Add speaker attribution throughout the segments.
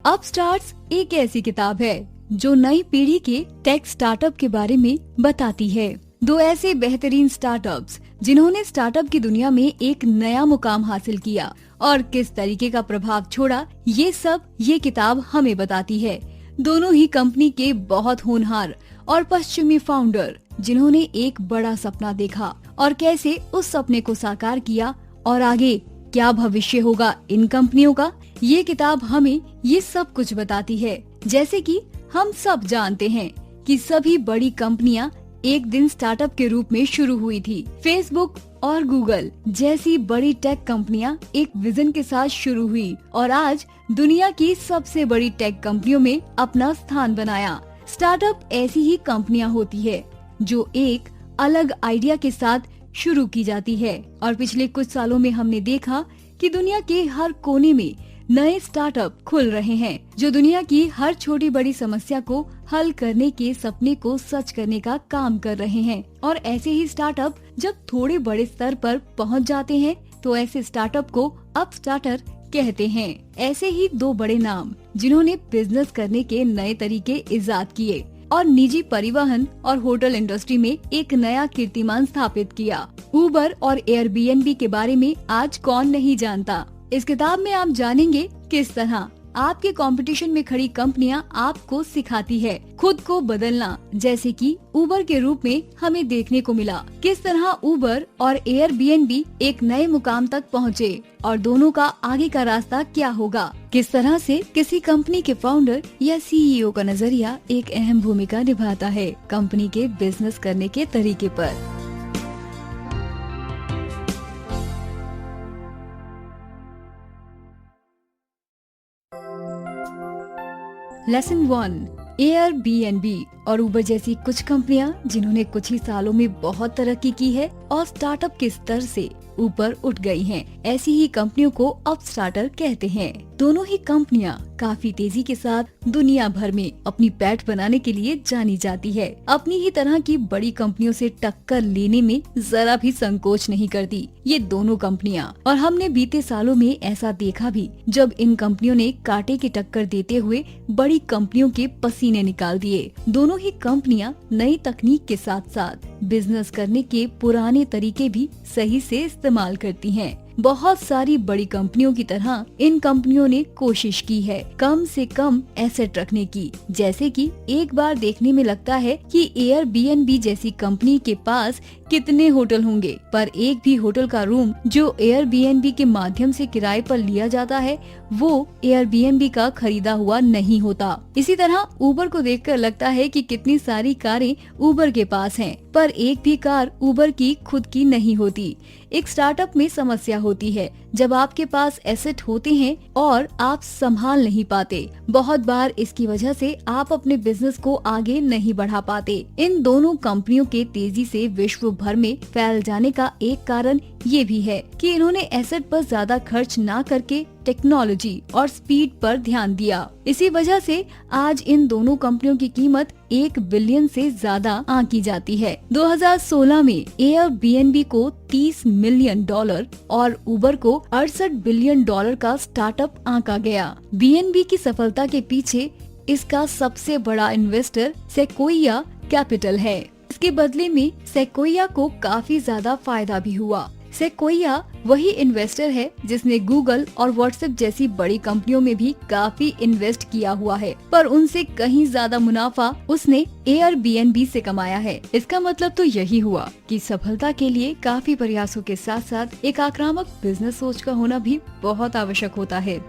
Speaker 1: अपस्टार्ट्स एक ऐसी किताब है जो नई पीढ़ी के टेक स्टार्टअप के बारे में बताती है। दो ऐसे बेहतरीन स्टार्टअप्स जिन्होंने स्टार्टअप की दुनिया में एक नया मुकाम हासिल किया और किस तरीके का प्रभाव छोड़ा, ये किताब हमें बताती है। दोनों ही कंपनी के बहुत होनहार और पश्चिमी फाउंडर जिन्होंने एक बड़ा सपना देखा और कैसे उस सपने को साकार किया और आगे क्या भविष्य होगा इन कंपनियों का, ये किताब हमें ये सब कुछ बताती है। जैसे कि हम सब जानते हैं कि सभी बड़ी कंपनियां एक दिन स्टार्टअप के रूप में शुरू हुई थी। फेसबुक और गूगल जैसी बड़ी टेक कंपनियां एक विजन के साथ शुरू हुई और आज दुनिया की सबसे बड़ी टेक कंपनियों में अपना स्थान बनाया। स्टार्टअप ऐसी ही कंपनियां होती है जो एक अलग आइडिया के साथ शुरू की जाती है और पिछले कुछ सालों में हमने देखा कि दुनिया के हर कोने में नए स्टार्टअप खुल रहे हैं जो दुनिया की हर छोटी बड़ी समस्या को हल करने के सपने को सच करने का काम कर रहे हैं। और ऐसे ही स्टार्टअप जब थोड़े बड़े स्तर पर पहुंच जाते हैं तो ऐसे स्टार्टअप को अपस्टार्टर कहते हैं। ऐसे ही दो बड़े नाम जिन्होंने बिजनेस करने के नए तरीके इजाद किए और निजी परिवहन और होटल इंडस्ट्री में एक नया कीर्तिमान स्थापित किया। उबर और एयरबीएनबी के बारे में आज कौन नहीं जानता। इस किताब में आप जानेंगे किस तरह आपके कंपटीशन में खड़ी कंपनियां आपको सिखाती है खुद को बदलना, जैसे कि उबर के रूप में हमें देखने को मिला। किस तरह उबर और एयरबीएनबी एक नए मुकाम तक पहुँचे और दोनों का आगे का रास्ता क्या होगा। किस तरह से किसी कंपनी के फाउंडर या सीईओ का नजरिया एक अहम भूमिका निभाता है कंपनी के बिजनेस करने के तरीके पर। लेसन 1, एयरबीएनबी और उबर जैसी कुछ कंपनियां जिन्होंने कुछ ही सालों में बहुत तरक्की की है और स्टार्टअप के स्तर से ऊपर उठ गई हैं। ऐसी ही कंपनियों को अपस्टार्टर कहते हैं। दोनों ही कंपनियां काफी तेजी के साथ दुनिया भर में अपनी पैठ बनाने के लिए जानी जाती है। अपनी ही तरह की बड़ी कंपनियों से टक्कर लेने में जरा भी संकोच नहीं करती ये दोनों कंपनियां। और हमने बीते सालों में ऐसा देखा भी जब इन कंपनियों ने कांटे की टक्कर देते हुए बड़ी कंपनियों के पसीने निकाल दिए। दोनों ही कंपनियां नई तकनीक के साथ साथ बिजनेस करने के पुराने तरीके भी सही से इस्तेमाल करती हैं। बहुत सारी बड़ी कंपनियों की तरह इन कंपनियों ने कोशिश की है कम से कम एसेट रखने की। जैसे कि एक बार देखने में लगता है कि एयरबीएनबी जैसी कंपनी के पास कितने होटल होंगे, पर एक भी होटल का रूम जो एयरबीएनबी के माध्यम से किराए पर लिया जाता है वो एयरबीएनबी का खरीदा हुआ नहीं होता। इसी तरह उबर को देखकर लगता है कि कितनी सारी कारें उबर के पास हैं, पर एक भी कार उबर की खुद की नहीं होती। एक स्टार्टअप में समस्या होती है जब आपके पास एसेट होते हैं और आप संभाल नहीं पाते। बहुत बार इसकी वजह से आप अपने बिजनेस को आगे नहीं बढ़ा पाते। इन दोनों कंपनियों के तेजी से विश्व भर में फैल जाने का एक कारण ये भी है कि इन्होंने एसेट पर ज्यादा खर्च ना करके टेक्नोलॉजी और स्पीड पर ध्यान दिया। इसी वजह से आज इन दोनों कंपनियों की कीमत 1 बिलियन से ज्यादा आंकी जाती है। 2016 में एयरबीएनबी को $30 मिलियन और उबर को $68 बिलियन का स्टार्टअप आंका गया। बीएनबी की सफलता के पीछे इसका सबसे बड़ा इन्वेस्टर सेक्वोइया कैपिटल है। इसके बदले में सेक्वोइया को काफी ज्यादा फायदा भी हुआ। सेक्वोइया वही इन्वेस्टर है जिसने गूगल और व्हाट्सएप जैसी बड़ी कंपनियों में भी काफी इन्वेस्ट किया हुआ है, पर उनसे कहीं ज्यादा मुनाफा उसने एयरबीएनबी से कमाया है। इसका मतलब तो यही हुआ कि सफलता के लिए काफी प्रयासों के साथ साथ एक आक्रामक बिजनेस सोच का होना भी बहुत आवश्यक होता है।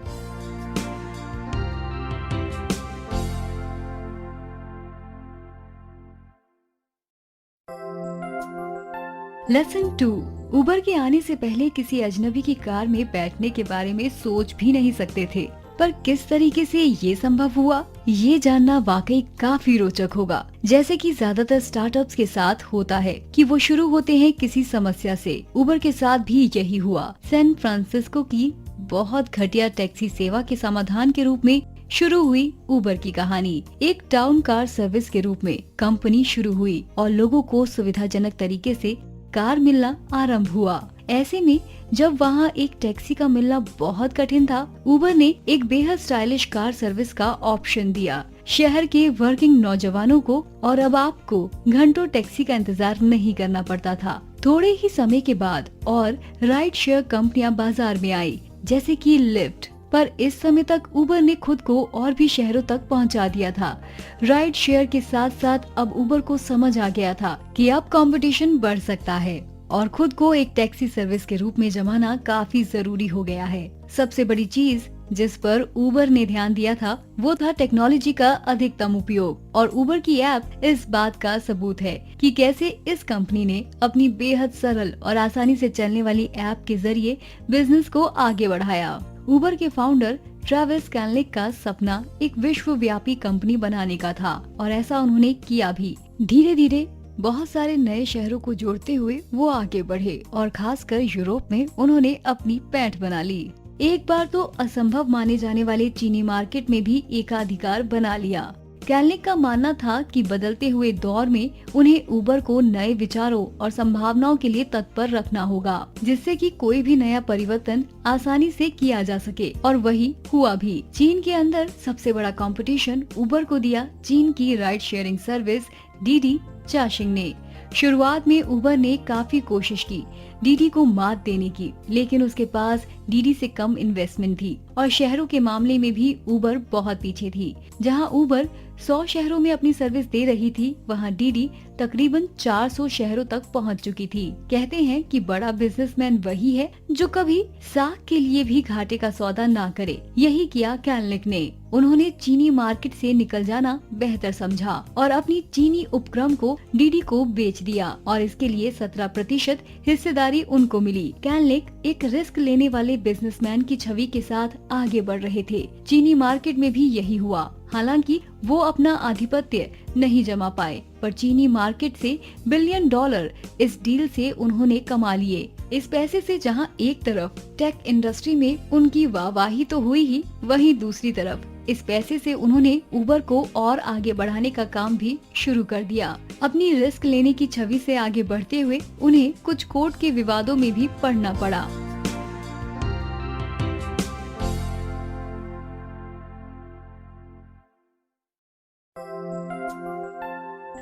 Speaker 1: लेसन 2, उबर के आने से पहले किसी अजनबी की कार में बैठने के बारे में सोच भी नहीं सकते थे, पर किस तरीके से ये संभव हुआ ये जानना वाकई काफी रोचक होगा। जैसे कि ज्यादातर स्टार्टअप्स के साथ होता है कि वो शुरू होते हैं किसी समस्या से। उबर के साथ भी यही हुआ। सैन फ्रांसिस्को की बहुत घटिया टैक्सी सेवा के समाधान के रूप में शुरू हुई उबर की कहानी। एक टाउन कार सर्विस के रूप में कंपनी शुरू हुई और लोगों को सुविधाजनक तरीके से कार मिलना आरंभ हुआ। ऐसे में जब वहाँ एक टैक्सी का मिलना बहुत कठिन था, उबर ने एक बेहद स्टाइलिश कार सर्विस का ऑप्शन दिया शहर के वर्किंग नौजवानों को, और अब आपको घंटों टैक्सी का इंतजार नहीं करना पड़ता था। थोड़े ही समय के बाद और राइड शेयर कंपनियां बाजार में आई, जैसे कि लिफ्ट, पर इस समय तक उबर ने खुद को और भी शहरों तक पहुंचा दिया था। राइड शेयर के साथ साथ अब उबर को समझ आ गया था कि अब कंपटीशन बढ़ सकता है और खुद को एक टैक्सी सर्विस के रूप में जमाना काफी जरूरी हो गया है। सबसे बड़ी चीज जिस पर उबर ने ध्यान दिया था वो था टेक्नोलॉजी का अधिकतम उपयोग, और उबर की ऐप इस बात का सबूत है कि कैसे इस कंपनी ने अपनी बेहद सरल और आसानी से चलने वाली ऐप के जरिए बिजनेस को आगे बढ़ाया। उबर के फाउंडर ट्रेविस कैलनिक का सपना एक विश्वव्यापी कंपनी बनाने का था, और ऐसा उन्होंने किया भी। धीरे धीरे बहुत सारे नए शहरों को जोड़ते हुए वो आगे बढ़े और खासकर यूरोप में उन्होंने अपनी पैठ बना ली। एक बार तो असंभव माने जाने वाले चीनी मार्केट में भी एकाधिकार बना लिया। कैलनिक का मानना था कि बदलते हुए दौर में उन्हें उबर को नए विचारों और संभावनाओं के लिए तत्पर रखना होगा, जिससे कि कोई भी नया परिवर्तन आसानी से किया जा सके, और वही हुआ भी। चीन के अंदर सबसे बड़ा कंपटीशन उबर को दिया चीन की राइड शेयरिंग सर्विस डीडी चाशिंग ने। शुरुआत में उबर ने काफी कोशिश की डीडी को मात देने की, लेकिन उसके पास डीडी से कम इन्वेस्टमेंट थी और शहरों के मामले में भी उबर बहुत पीछे थी। जहां उबर 100 शहरों में अपनी सर्विस दे रही थी, वहां डीडी तकरीबन 400 शहरों तक पहुंच चुकी थी। कहते हैं कि बड़ा बिजनेसमैन वही है जो कभी साख के लिए भी घाटे का सौदा ना करे। यही किया कैलनिक ने। उन्होंने चीनी मार्केट से निकल जाना बेहतर समझा और अपनी चीनी उपक्रम को डीडी को बेच दिया, और इसके लिए 17% हिस्सेदारी उनको मिली। कैलनिक एक रिस्क लेने वाले बिजनेसमैन की छवि के साथ आगे बढ़ रहे थे। चीनी मार्केट में भी यही हुआ। हालांकि वो अपना आधिपत्य नहीं जमा पाए, पर चीनी मार्केट से $1 बिलियन इस डील से उन्होंने कमा लिए। इस पैसे से जहां एक तरफ टेक इंडस्ट्री में उनकी वाहवाही तो हुई ही, वहीं दूसरी तरफ इस पैसे से उन्होंने उबर को और आगे बढ़ाने का काम भी शुरू कर दिया। अपनी रिस्क लेने की छवि से आगे बढ़ते हुए उन्हें कुछ कोर्ट के विवादों में भी पड़ना पड़ा।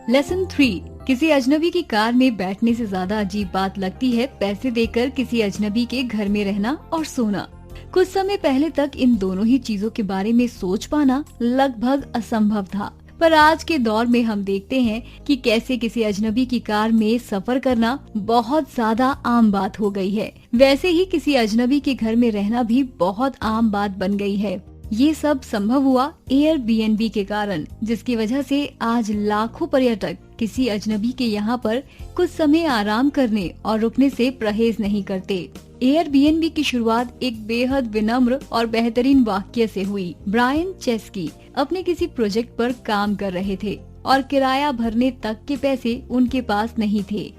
Speaker 1: लेसन 3। किसी अजनबी की कार में बैठने से ज्यादा अजीब बात लगती है पैसे देकर किसी अजनबी के घर में रहना और सोना। कुछ समय पहले तक इन दोनों ही चीजों के बारे में सोच पाना लगभग असंभव था, पर आज के दौर में हम देखते हैं कि कैसे किसी अजनबी की कार में सफर करना बहुत ज्यादा आम बात हो गई है। वैसे ही किसी अजनबी के घर में रहना भी बहुत आम बात बन गई है। ये सब संभव हुआ एयरबीएनबी के कारण, जिसकी वजह से आज लाखों पर्यटक किसी अजनबी के यहाँ पर कुछ समय आराम करने और रुकने से परहेज नहीं करते। एयरबीएनबी की शुरुआत एक बेहद विनम्र और बेहतरीन वाक्य से हुई। ब्रायन चेस्की अपने किसी प्रोजेक्ट पर काम कर रहे थे और किराया भरने तक के पैसे उनके पास नहीं थे।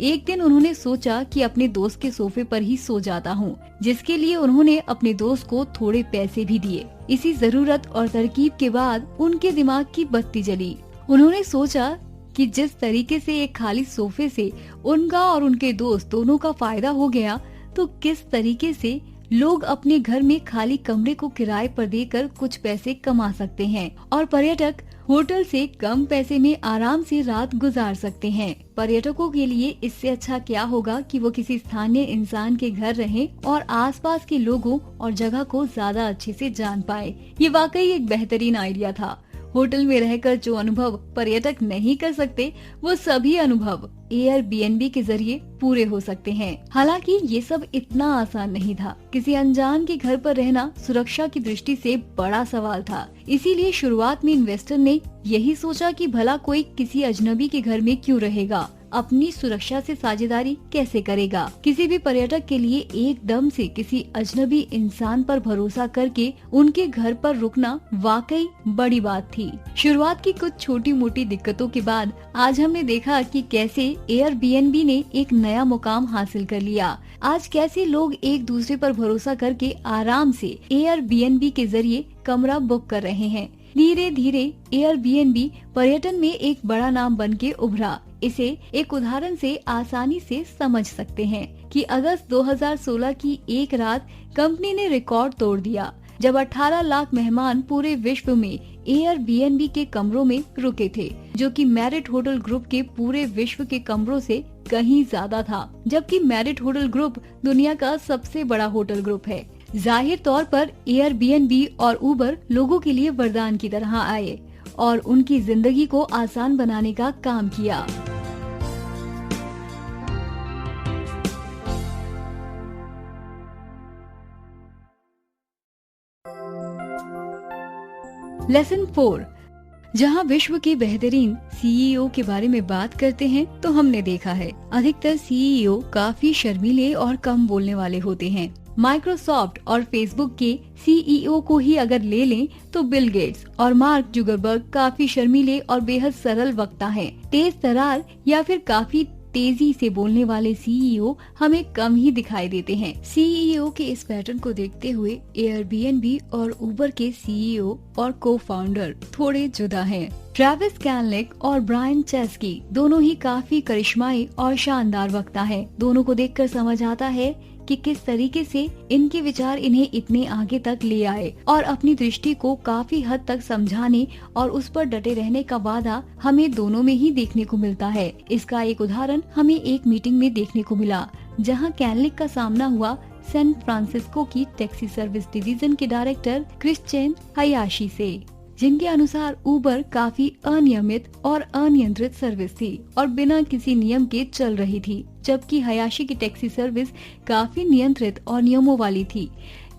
Speaker 1: एक दिन उन्होंने सोचा कि अपने दोस्त के सोफे पर ही सो जाता हूँ, जिसके लिए उन्होंने अपने दोस्त को थोड़े पैसे भी दिए। इसी जरूरत और तरकीब के बाद उनके दिमाग की बत्ती जली। उन्होंने सोचा कि जिस तरीके से एक खाली सोफे से उनका और उनके दोस्त दोनों का फायदा हो गया, तो किस तरीके से लोग अपने घर में खाली कमरे को किराए पर देकर कुछ पैसे कमा सकते हैं और पर्यटक होटल से कम पैसे में आराम से रात गुजार सकते हैं। पर्यटकों के लिए इससे अच्छा क्या होगा कि वो किसी स्थानीय इंसान के घर रहें और आसपास के लोगों और जगह को ज्यादा अच्छे से जान पाए। ये वाकई एक बेहतरीन आइडिया था। होटल में रहकर जो अनुभव पर्यटक नहीं कर सकते, वो सभी अनुभव एयरबीएनबी के जरिए पूरे हो सकते हैं। हालांकि ये सब इतना आसान नहीं था। किसी अनजान के घर पर रहना सुरक्षा की दृष्टि से बड़ा सवाल था। इसीलिए शुरुआत में इन्वेस्टर ने यही सोचा कि भला कोई किसी अजनबी के घर में क्यों रहेगा, अपनी सुरक्षा से साझेदारी कैसे करेगा। किसी भी पर्यटक के लिए एकदम से किसी अजनबी इंसान पर भरोसा करके उनके घर पर रुकना वाकई बड़ी बात थी। शुरुआत की कुछ छोटी मोटी दिक्कतों के बाद आज हमने देखा कि कैसे एयरबीएनबी ने एक नया मुकाम हासिल कर लिया। आज कैसे लोग एक दूसरे पर भरोसा करके आराम से एयरबीएनबी के जरिए कमरा बुक कर रहे हैं। धीरे धीरे एयरबीएनबी पर्यटन में एक बड़ा नाम बन के उभरा। इसे एक उदाहरण से आसानी से समझ सकते हैं कि अगस्त 2016 की एक रात कंपनी ने रिकॉर्ड तोड़ दिया जब 18 लाख मेहमान पूरे विश्व में एयरबीएनबी के कमरों में रुके थे, जो कि मैरिट होटल ग्रुप के पूरे विश्व के कमरों से कहीं ज्यादा था। जबकि मैरिट होटल ग्रुप दुनिया का सबसे बड़ा होटल ग्रुप है। जाहिर तौर पर एयरबीएनबी और उबर लोगों के लिए वरदान की तरह आए और उनकी जिंदगी को आसान बनाने का काम किया। लेसन 4, जहां विश्व के बेहतरीन सीईओ के बारे में बात करते हैं तो हमने देखा है अधिकतर सीईओ काफी शर्मीले और कम बोलने वाले होते हैं। माइक्रोसॉफ्ट और फेसबुक के सीईओ को ही अगर ले लें तो बिल गेट्स और मार्क जुगरबर्ग काफी शर्मीले और बेहद सरल वक्ता हैं। तेज तरार या फिर काफी तेजी से बोलने वाले सीईओ हमें कम ही दिखाई देते हैं। सीईओ के इस पैटर्न को देखते हुए एयरबीएनबी और उबर के सीईओ और को फाउंडर थोड़े जुदा हैं। ट्रैविस कैलनिक और ब्रायन चेस्की दोनों ही काफी करिश्माई और शानदार वक्ता हैं। दोनों को देखकर समझ आता है कि किस तरीके से इनके विचार इन्हें इतने आगे तक ले आए और अपनी दृष्टि को काफी हद तक समझाने और उस पर डटे रहने का वादा हमें दोनों में ही देखने को मिलता है। इसका एक उदाहरण हमें एक मीटिंग में देखने को मिला जहां कैलनिक का सामना हुआ सैन फ्रांसिस्को की टैक्सी सर्विस डिवीजन के डायरेक्टर क्रिश्चियन हयाशी से, जिनके अनुसार उबर काफी अनियमित और अनियंत्रित सर्विस थी और बिना किसी नियम के चल रही थी, जबकि हयाशी की टैक्सी सर्विस काफी नियंत्रित और नियमों वाली थी।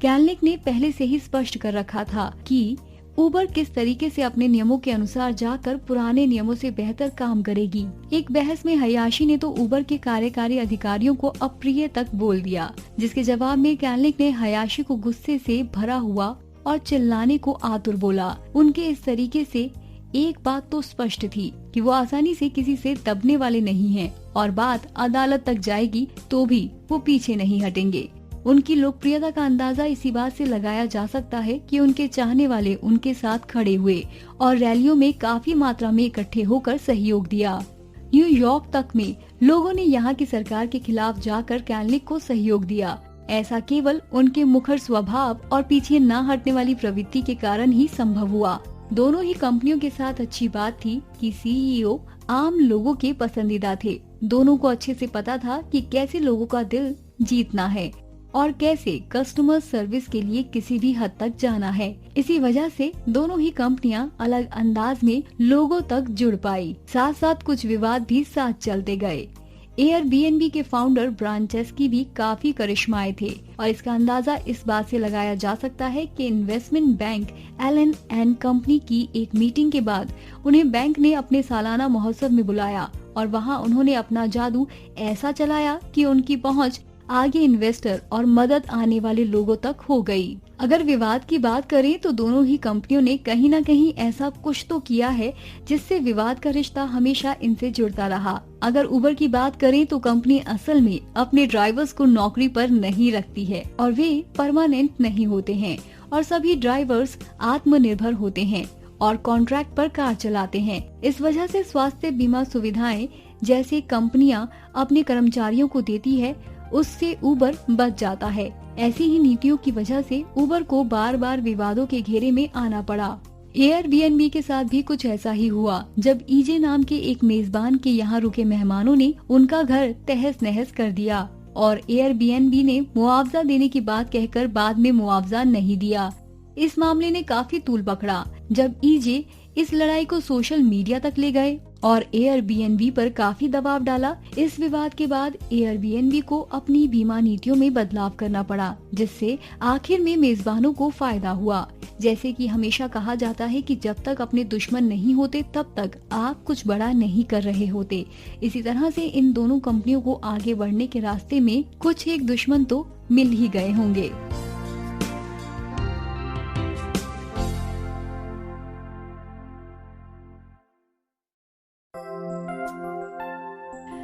Speaker 1: कैलनिक ने पहले से ही स्पष्ट कर रखा था कि उबर किस तरीके से अपने नियमों के अनुसार जाकर पुराने नियमों से बेहतर काम करेगी। एक बहस में हयाशी ने तो उबर के कार्यकारी अधिकारियों को अप्रिय तक बोल दिया, जिसके जवाब में कैलनिक ने हयाशी को गुस्से से भरा हुआ और चिल्लाने को आतुर बोला। उनके इस तरीके से एक बात तो स्पष्ट थी कि वो आसानी से किसी से दबने वाले नहीं हैं और बात अदालत तक जाएगी तो भी वो पीछे नहीं हटेंगे। उनकी लोकप्रियता का अंदाजा इसी बात से लगाया जा सकता है कि उनके चाहने वाले उनके साथ खड़े हुए और रैलियों में काफी मात्रा में इकट्ठे होकर सहयोग दिया। न्यूयॉर्क तक में लोगों ने यहाँ की सरकार के खिलाफ जाकर कैलनिक को सहयोग दिया। ऐसा केवल उनके मुखर स्वभाव और पीछे न हटने वाली प्रवृत्ति के कारण ही संभव हुआ। दोनों ही कंपनियों के साथ अच्छी बात थी कि सीईओ आम लोगों के पसंदीदा थे। दोनों को अच्छे से पता था कि कैसे लोगों का दिल जीतना है और कैसे कस्टमर सर्विस के लिए किसी भी हद तक जाना है। इसी वजह से दोनों ही कंपनियां अलग अंदाज में लोगों तक जुड़ पाई। साथ साथ कुछ विवाद भी साथ चलते गए। एयरबीएनबी के फाउंडर ब्रायन चेस्की भी काफी करिश्माई थे और इसका अंदाजा इस बात से लगाया जा सकता है कि investment bank Allen and company की एक मीटिंग के बाद उन्हें बैंक ने अपने सालाना महोत्सव में बुलाया और वहां उन्होंने अपना जादू ऐसा चलाया कि उनकी पहुंच आगे इन्वेस्टर और मदद आने वाले लोगों तक हो गई। अगर विवाद की बात करें तो दोनों ही कंपनियों ने कहीं न कहीं ऐसा कुछ तो किया है जिससे विवाद का रिश्ता हमेशा इनसे जुड़ता रहा। अगर उबर की बात करें तो कंपनी असल में अपने ड्राइवर्स को नौकरी पर नहीं रखती है और वे परमानेंट नहीं होते हैं और सभी ड्राइवर्स आत्मनिर्भर होते हैं और कॉन्ट्रैक्ट पर कार चलाते हैं। इस वजह से स्वास्थ्य बीमा सुविधाएं जैसे कंपनियां अपने कर्मचारियों को देती है उससे उबर बच जाता है। ऐसी ही नीतियों की वजह से उबर को बार बार विवादों के घेरे में आना पड़ा। एयरबीएनबी के साथ भी कुछ ऐसा ही हुआ जब ईजे नाम के एक मेजबान के यहाँ रुके मेहमानों ने उनका घर तहस नहस कर दिया और एयरबीएनबी ने मुआवजा देने की बात कहकर बाद में मुआवजा नहीं दिया। इस मामले ने काफी तूल पकड़ा जब ईजे इस लड़ाई को सोशल मीडिया तक ले गए और एयरबीएनबी पर काफी दबाव डाला। इस विवाद के बाद एयरबीएनबी को अपनी बीमा नीतियों में बदलाव करना पड़ा, जिससे आखिर में मेजबानों को फायदा हुआ। जैसे कि हमेशा कहा जाता है कि जब तक अपने दुश्मन नहीं होते तब तक आप कुछ बड़ा नहीं कर रहे होते। इसी तरह से इन दोनों कंपनियों को आगे बढ़ने के रास्ते में कुछ एक दुश्मन तो मिल ही गए होंगे।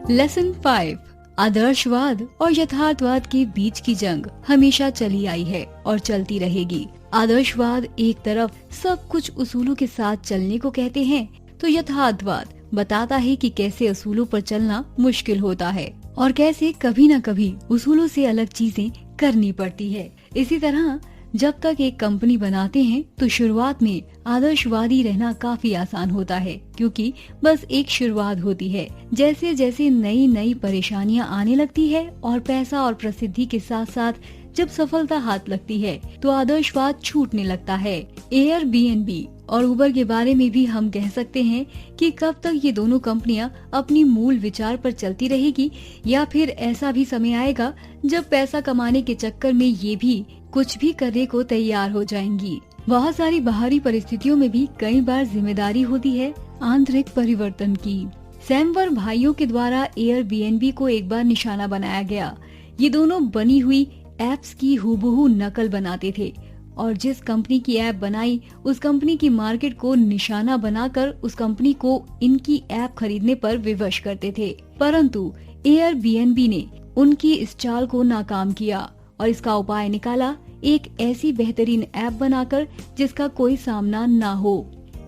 Speaker 1: लेसन 5, आदर्शवाद और यथार्थवाद के बीच की जंग हमेशा चली आई है और चलती रहेगी। आदर्शवाद एक तरफ सब कुछ उसूलों के साथ चलने को कहते हैं तो यथार्थवाद बताता है कि कैसे असूलों पर चलना मुश्किल होता है और कैसे कभी न कभी उसूलों से अलग चीजें करनी पड़ती है। इसी तरह जब तक एक कंपनी बनाते हैं तो शुरुआत में आदर्शवादी रहना काफी आसान होता है, क्योंकि बस एक शुरुआत होती है। जैसे जैसे नई नई परेशानियां आने लगती है और पैसा और प्रसिद्धि के साथ साथ जब सफलता हाथ लगती है तो आदर्शवाद छूटने लगता है। एयरबीएनबी और उबर के बारे में भी हम कह सकते हैं कि कब तक ये दोनों कंपनियां अपनी मूल विचार पर चलती रहेगी, या फिर ऐसा भी समय आएगा जब पैसा कमाने के चक्कर में ये भी कुछ भी करने को तैयार हो जाएंगी। बहुत सारी बाहरी परिस्थितियों में भी कई बार जिम्मेदारी होती है आंतरिक परिवर्तन की। सैमवर भाइयों के द्वारा एयरबीएनबी को एक बार निशाना बनाया गया। ये दोनों बनी हुई एप्स की हूबहू नकल बनाते थे और जिस कंपनी की ऐप बनाई उस कंपनी की मार्केट को निशाना बनाकर उस कंपनी को इनकी ऐप खरीदने पर विवश करते थे। परंतु एयरबीएनबी ने उनकी इस चाल को नाकाम किया और इसका उपाय निकाला, एक ऐसी बेहतरीन ऐप बनाकर जिसका कोई सामना ना हो।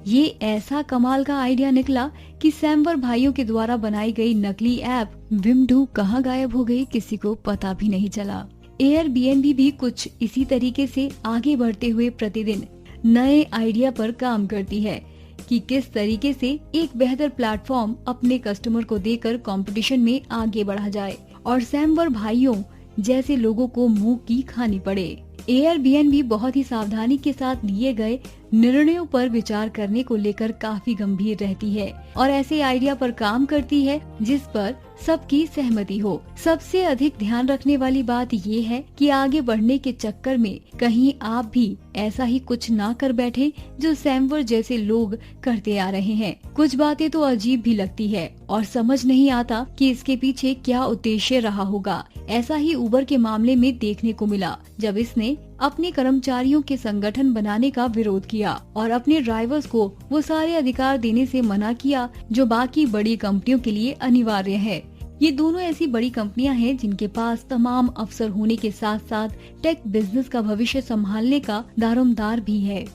Speaker 1: ये ऐसा कमाल का आइडिया निकला कि सैमवर भाइयों के द्वारा बनाई गई नकली ऐप विमडू कहाँ गायब हो गई किसी को पता भी नहीं चला। एयरबीएनबी भी कुछ इसी तरीके से आगे बढ़ते हुए प्रतिदिन नए आइडिया पर काम करती है कि किस तरीके से एक बेहतर प्लेटफॉर्म अपने कस्टमर को देकर कंपटीशन में आगे बढ़ा जाए और सैमवर भाइयों जैसे लोगों को मुंह की खानी पड़े। एयरबीएनबी बहुत ही सावधानी के साथ लिए गए निर्णयों पर विचार करने को लेकर काफी गंभीर रहती है और ऐसे आइडिया पर काम करती है जिस पर सबकी सहमति हो। सबसे अधिक ध्यान रखने वाली बात ये है कि आगे बढ़ने के चक्कर में कहीं आप भी ऐसा ही कुछ ना कर बैठे जो सैमवर जैसे लोग करते आ रहे हैं। कुछ बातें तो अजीब भी लगती है और समझ नहीं आता कि इसके पीछे क्या उद्देश्य रहा होगा। ऐसा ही उबर के मामले में देखने को मिला जब इसने अपने कर्मचारियों के संगठन बनाने का विरोध किया और अपने ड्राइवर्स को वो सारे अधिकार देने से मना किया जो बाकी बड़ी कंपनियों के लिए अनिवार्य है। ये दोनों ऐसी बड़ी कंपनियां हैं जिनके पास तमाम अवसर होने के साथ साथ टेक बिजनेस का भविष्य संभालने का दारोमदार भी है।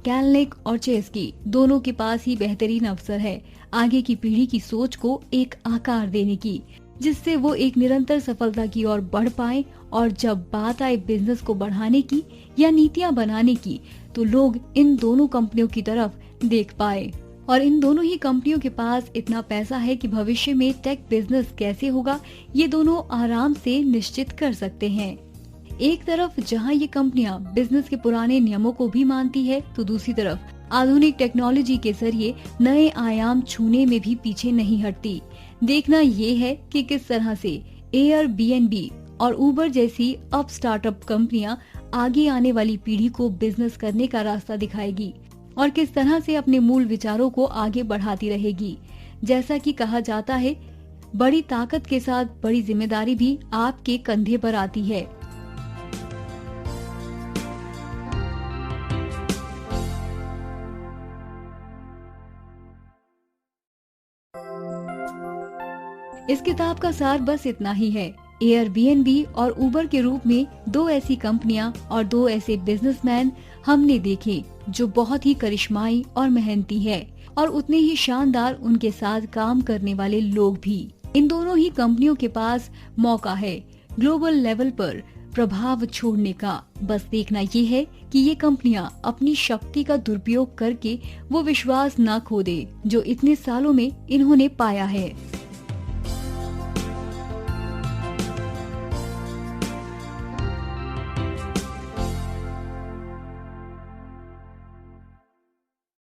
Speaker 1: कैलनिक और चेस्की दोनों के पास ही बेहतरीन अवसर है आगे की पीढ़ी की सोच को एक आकार देने की, जिससे वो एक निरंतर सफलता की ओर बढ़ पाए। और जब बात आए बिजनेस को बढ़ाने की या नीतियां बनाने की तो लोग इन दोनों कंपनियों की तरफ देख पाए और इन दोनों ही कंपनियों के पास इतना पैसा है कि भविष्य में टेक बिजनेस कैसे होगा ये दोनों आराम से निश्चित कर सकते हैं। एक तरफ जहां ये कंपनियां बिजनेस के पुराने नियमों को भी मानती है तो दूसरी तरफ आधुनिक टेक्नोलॉजी के जरिए नए आयाम छूने में भी पीछे नहीं हटती। देखना ये है कि किस तरह से एयरबीएनबी और उबर जैसी अब स्टार्टअप कंपनियां आगे आने वाली पीढ़ी को बिजनेस करने का रास्ता दिखाएगी और किस तरह से अपने मूल विचारों को आगे बढ़ाती रहेगी। जैसा कि कहा जाता है, बड़ी ताकत के साथ बड़ी जिम्मेदारी भी आपके कंधे पर आती है। इस किताब का सार बस इतना ही है। एयरबीएनबी और उबर के रूप में दो ऐसी कंपनियां और दो ऐसे बिजनेसमैन हमने देखे जो बहुत ही करिश्माई और मेहनती है और उतने ही शानदार उनके साथ काम करने वाले लोग भी। इन दोनों ही कंपनियों के पास मौका है ग्लोबल लेवल पर प्रभाव छोड़ने का। बस देखना ये है कि ये कंपनियां अपनी शक्ति का दुरुपयोग करके वो विश्वास न खो दे जो इतने सालों में इन्होंने पाया है।